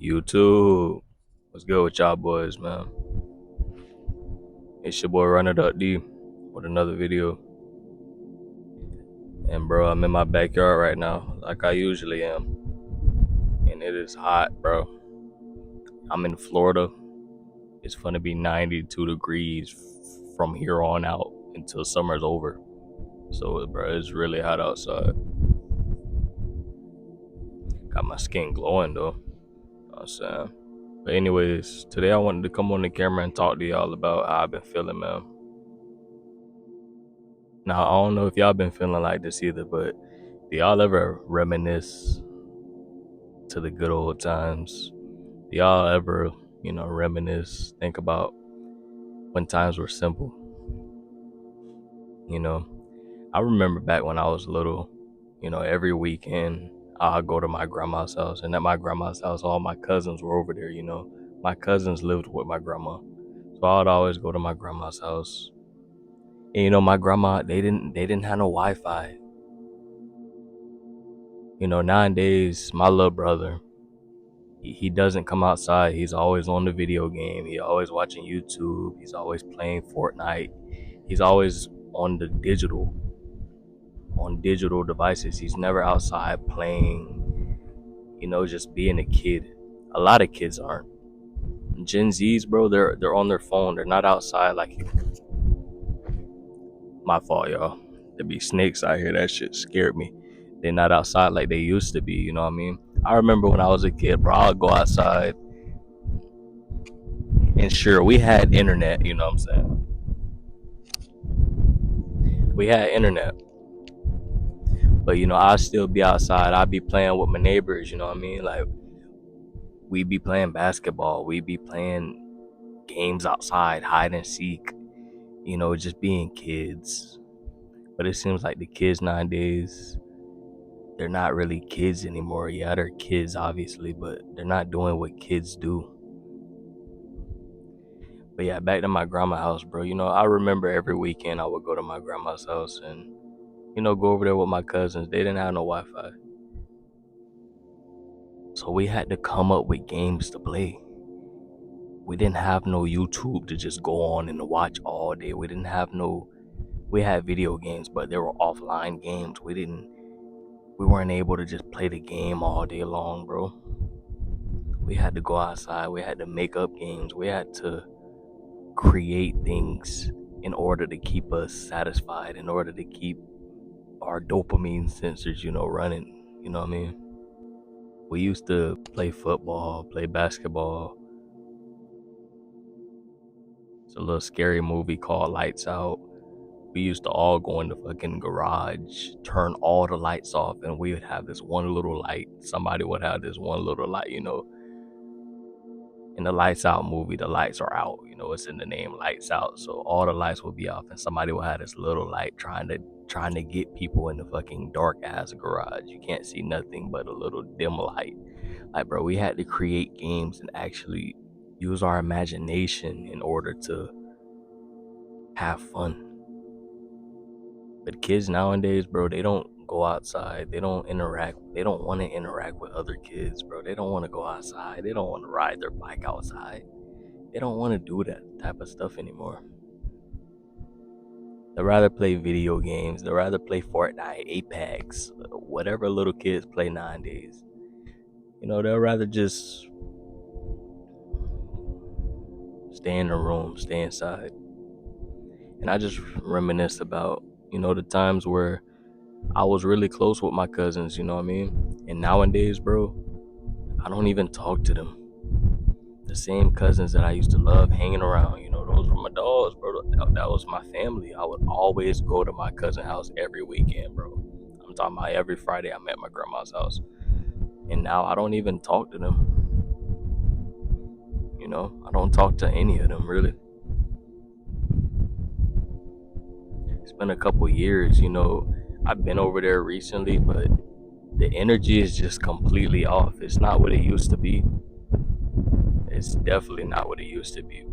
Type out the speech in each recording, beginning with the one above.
YouTube. What's good with y'all boys, man? It's your boy Run It Up D with another video. And bro, I'm in my backyard right now, like I usually am. And it is hot, bro. I'm in Florida. It's gonna be 92 degrees from here on out until summer's over. So, bro, it's really hot outside. Got my skin glowing though. You know what I'm saying? But anyways, today I wanted to come on the camera and talk to y'all about how I've been feeling, man. Now, I don't know if y'all been feeling like this either, but do y'all ever reminisce to the good old times? Do y'all ever, reminisce, think about when times were simple? You know, I remember back when I was little, every weekend I'd go to my grandma's house, and at my grandma's house, all my cousins were over there, My cousins lived with my grandma. So I'd always go to my grandma's house. And my grandma, they didn't have no Wi-Fi. Nowadays, my little brother, he doesn't come outside. He's always on the video game. He always watching YouTube. He's always playing Fortnite. He's always on digital devices. He's never outside playing, just being a kid. A lot of kids aren't. Gen Zs, bro, they're on their phone. They're not outside like my fault, y'all. There be snakes out here. That shit scared me. They're not outside like they used to be, you know what I mean? I remember when I was a kid, bro, I'd go outside. And sure, we had internet, you know what I'm saying? We had internet. But, I'd still be outside. I'd be playing with my neighbors, you know what I mean? Like, we'd be playing basketball. We'd be playing games outside, hide and seek, just being kids. But it seems like the kids nowadays, they're not really kids anymore. Yeah, they're kids, obviously, but they're not doing what kids do. But yeah, back to my grandma's house, bro. I remember every weekend I would go to my grandma's house and, go over there with my cousins. They didn't have no Wi-Fi. So we had to come up with games to play. We didn't have no YouTube to just go on and watch all day. We had video games, but they were offline games. We weren't able to just play the game all day long, bro. We had to go outside. We had to make up games. We had to create things in order to keep us satisfied, in order to keep our dopamine sensors, running. You know what I mean? We used to play football, play basketball. It's a little scary movie called Lights Out. We used to all go in the fucking garage, turn all the lights off, and we would have this one little light. Somebody would have this one little light, In the Lights Out movie, the lights are out. It's in the name, Lights Out. So all the lights will be off, and somebody will have this little light trying to get people in the fucking dark ass garage. You can't see nothing but a little dim light. Like, bro, we had to create games and actually use our imagination in order to have fun. But kids nowadays, bro, they don't go outside. They don't interact. They don't want to interact with other kids, bro. They don't want to go outside. They don't want to ride their bike outside. They don't want to do that type of stuff anymore. They'd rather play video games. They'd rather play Fortnite, Apex, whatever little kids play nowadays. They'll rather just stay in the room, stay inside. And I just reminisce about, the times where I was really close with my cousins, you know what I mean? And nowadays, bro, I don't even talk to them. The same cousins that I used to love hanging around, those were my dogs, bro. That was my family. I would always go to my cousin's house every weekend, bro. I'm talking about every Friday I'm at my grandma's house. And now I don't even talk to them. I don't talk to any of them, really. It's been a couple years, I've been over there recently, but the energy is just completely off. It's not what it used to be. It's definitely not what it used to be.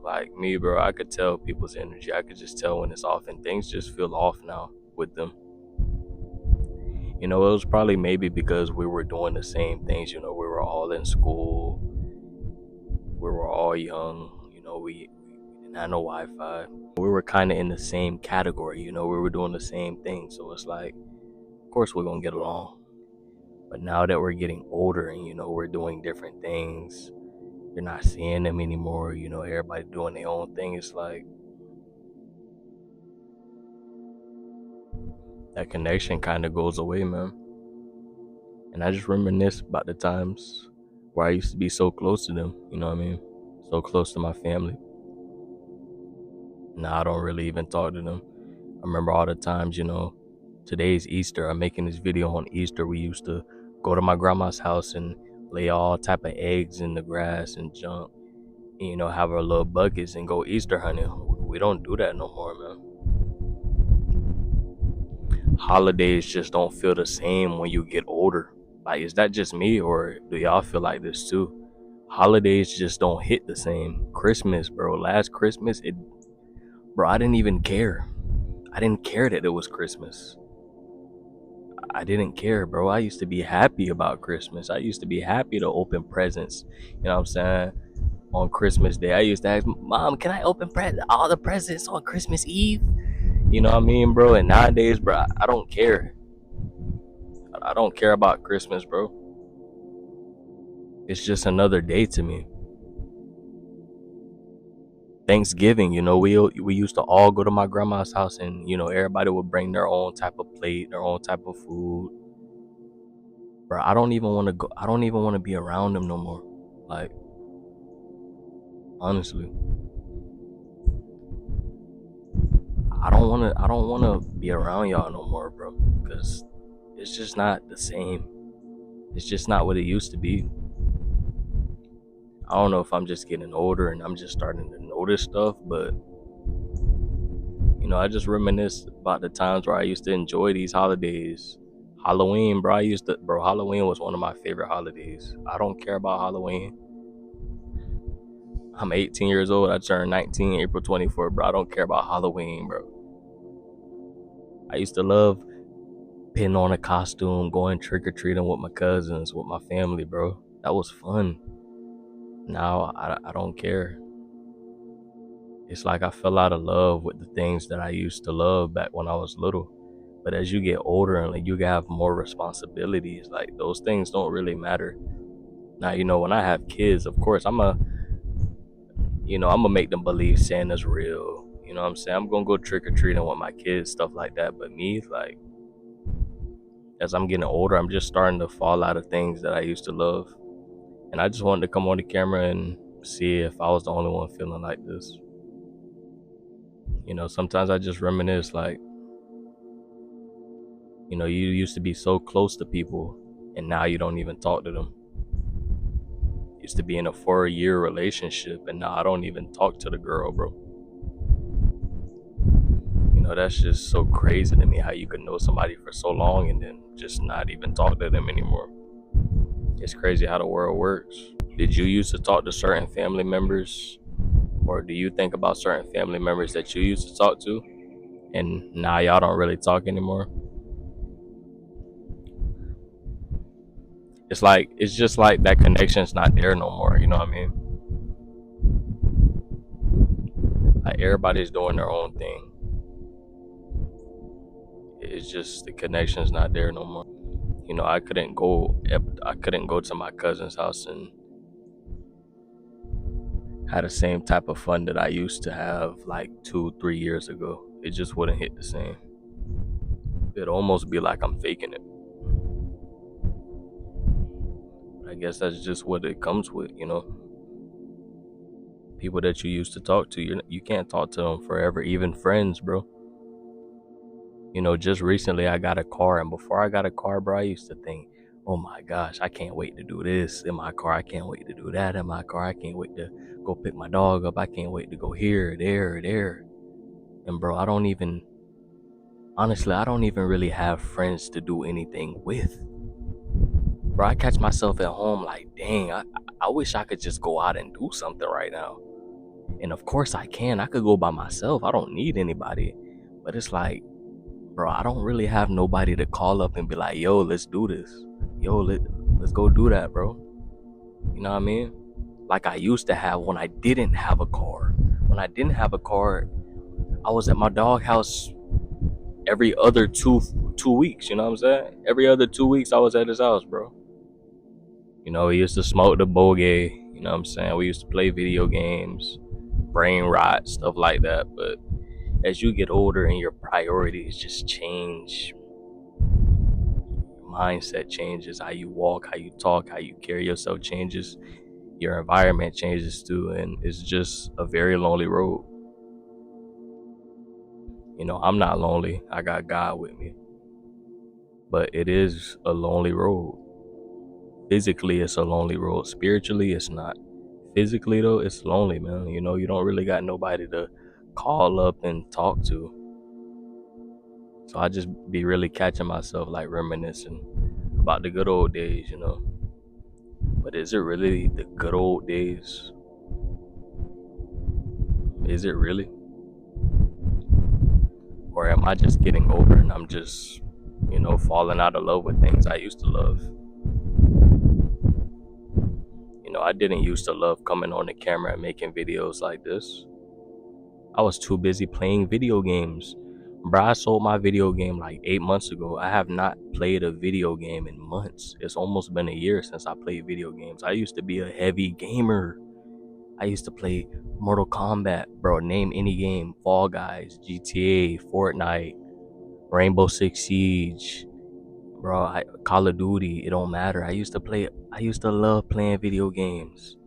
Like me, bro, I could tell people's energy. I could just tell when it's off, and things just feel off now with them. It was probably maybe because we were doing the same things, we were were all in school. We were all young. We didn't have no Wi-Fi. We were kind of in the same category. We were doing the same thing. So it's like, of course we're gonna get along. But now that we're getting older and we're doing different things, you're not seeing them anymore. Everybody doing their own thing. It's like that connection kind of goes away, man. And I just reminisce about the times where I used to be so close to them. You know what I mean? So close to my family. Now I don't really even talk to them. I remember all the times, today's Easter. I'm making this video on Easter. We used to go to my grandma's house and lay all type of eggs in the grass and junk. And, have our little buckets and go Easter hunting. We don't do that no more, man. Holidays just don't feel the same when you get older. Like, is that just me, or do y'all feel like this too? Holidays just don't hit the same. Christmas, bro. Last Christmas, bro, I didn't even care. I didn't care that it was Christmas. I didn't care, bro. I used to be happy about Christmas. I used to be happy to open presents. You know what I'm saying? On Christmas Day, I used to ask, Mom, can I open all the presents on Christmas Eve? You know what I mean, bro? And nowadays, bro, I don't care. I don't care about Christmas, bro. It's just another day to me. Thanksgiving, we used to all go to my grandma's house, and everybody would bring their own type of plate, their own type of food. Bro, I don't even want to go. I don't even want to be around them no more. Like, honestly, I don't want to be around y'all no more, bro, because it's just not the same. It's just not what it used to be. I don't know if I'm just getting older and I'm just starting to notice stuff, but I just reminisce about the times where I used to enjoy these holidays. Halloween, bro, Halloween was one of my favorite holidays. I don't care about Halloween. I'm 18 years old. I turned 19 April 24th, bro. I don't care about Halloween, bro. I used to love putting on a costume, going trick-or-treating with my cousins, with my family, bro. That was fun. Now, I don't care. It's like I fell out of love with the things that I used to love back when I was little. But as you get older and like you have more responsibilities, like those things don't really matter. Now, when I have kids, of course, I'm gonna make them believe Santa's real. You know what I'm saying? I'm gonna go trick-or-treating with my kids, stuff like that. But me, like, as I'm getting older, I'm just starting to fall out of things that I used to love. And I just wanted to come on the camera and see if I was the only one feeling like this. Sometimes I just reminisce, like, you used to be so close to people and now you don't even talk to them. Used to be in a 4-year relationship and now I don't even talk to the girl, bro. That's just so crazy to me, how you could know somebody for so long and then just not even talk to them anymore. It's crazy how the world works. Did you used to talk to certain family members, or do you think about certain family members that you used to talk to and now y'all don't really talk anymore? It's just like that connection's not there no more, you know what I mean? Like, everybody's doing their own thing. It's just the connection's not there no more. I couldn't go to my cousin's house and have the same type of fun that I used to have like 2-3 years ago. It just wouldn't hit the same. It'd almost be like I'm faking it. I guess that's just what it comes with, people that you used to talk to, you can't talk to them forever. Even friends, bro. Just recently I got a car, and before I got a car, bro, I used to think, oh my gosh, I can't wait to do this in my car. I can't wait to do that in my car. I can't wait to go pick my dog up. I can't wait to go here, there. And bro, I don't even really have friends to do anything with. Bro, I catch myself at home like, dang, I wish I could just go out and do something right now. And of course I can. I could go by myself. I don't need anybody. But it's like, bro, I don't really have nobody to call up and be like, yo, let's do this. Yo, let's go do that, bro. You know what I mean? Like I used to have when I didn't have a car. When I didn't have a car, I was at my dog house every other two weeks. You know what I'm saying? Every other 2 weeks, I was at his house, bro. You know, we used to smoke the bogey. You know what I'm saying? We used to play video games, brain rot, stuff like that. But as you get older and your priorities just change, mindset changes, how you walk, how you talk, how you carry yourself changes, your environment changes too, and it's just a very lonely road. You know, I'm not lonely. I got God with me. But it is a lonely road. Physically, it's a lonely road. Spiritually, it's not. Physically, though, it's lonely, man. You know, you don't really got nobody to call up and talk to. So I just be really catching myself like reminiscing about the good old days, you know. But is it really the good old days? Is it really? Or am I just getting older and I'm just, you know, falling out of love with things I used to love? You know, I didn't used to love coming on the camera and making videos like this. I was too busy playing video games. Bro, I sold my video game like 8 months ago. I have not played a video game in months. It's almost been a year since I played video games. I used to be a heavy gamer. I used to play Mortal Kombat, bro. Name any game. Fall Guys, GTA, Fortnite, Rainbow Six Siege, bro. Call of Duty. It don't matter. I used to love playing video games.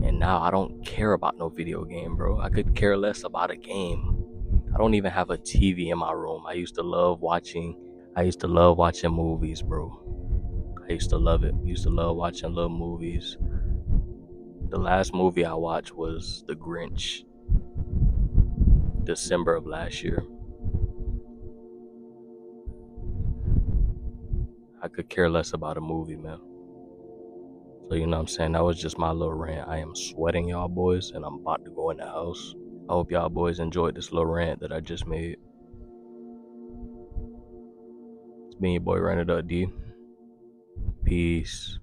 And now I don't care about no video game, bro. I could care less about a game. I don't even have a TV in my room. I used to love watching movies, bro. I used to love it. I used to love watching little movies. The last movie I watched was The Grinch, December of last year. I could care less about a movie, man. So, you know what I'm saying? That was just my little rant. I am sweating, y'all boys, and I'm about to go in the house. I hope y'all boys enjoyed this little rant that I just made. It's me, your boy, Run It Up D. Peace.